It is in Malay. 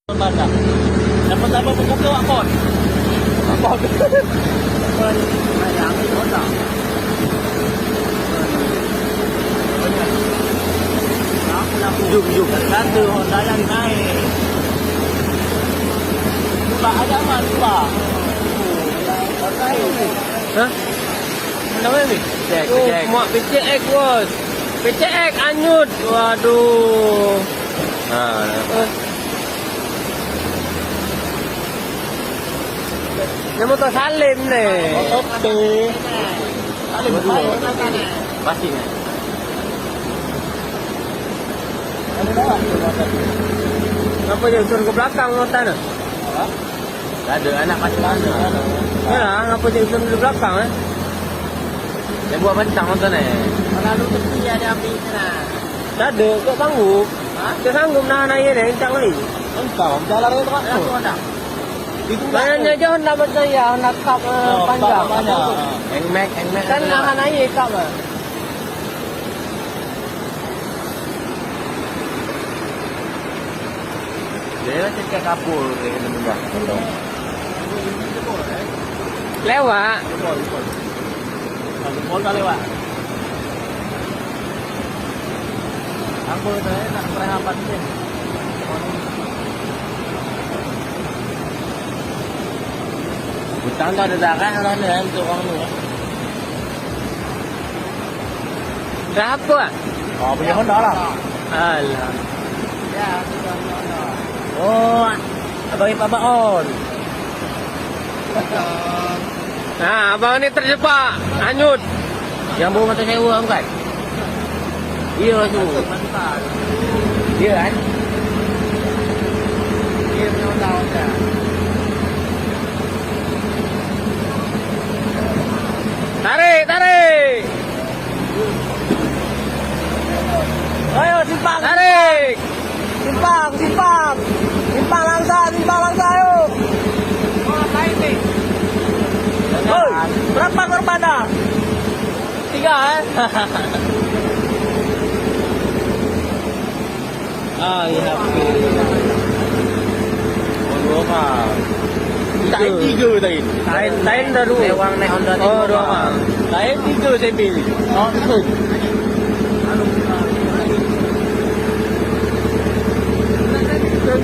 Mana? Dapat apa buku akon? Akon. Yang ini mana? Jum. Satu Honda yang naik. Lupa ada apa? Lupa. Hah? Kenapa ni? Mak PCX bos. PCX anyut. Waduh. Ini motor Salim ni. Okey. Salim dulu. Pasti ni. Kenapa dia turun ke belakang motor ni? Tak ada anak macam mana? Yalah, kenapa dia turun ke belakang Dia buat macam motor ni. Lalu mesti ada api sana. Tak ada, kau sanggup. Dia sanggup nahan air ni, kencang kali. Engkau jalan dia tak tahu. Kayaknya je Honda macam ya, Honda Cup panjang. Engmek. Kan nahan air Cup lah. Dia macam cek kapur dia kena mudah. Lewat. Kapur dah lewat. Kapur tu nak perhatian dia. Hutang tu ada darah lah ni untuk orang ni. Berapa? Oh, punya Honda lah. Alah. Ya, Honda. Oh, abang Pak On. Abang ni terjebak. Hanyut. Yang bawa mata sewa bukan? Iya tu. Iya kan? Iya punya Honda. Tarik. Ayo simpang. Tarik. Simpang langsa ayo. Oh, baik ni. Oi, berapa korban dah? 3 ya. Oh, mah. Tak 3 tadi. Lain dah 2. Lewang naik Honda Oh, 2 mah. Lain 3 saya pilih. Oh, betul.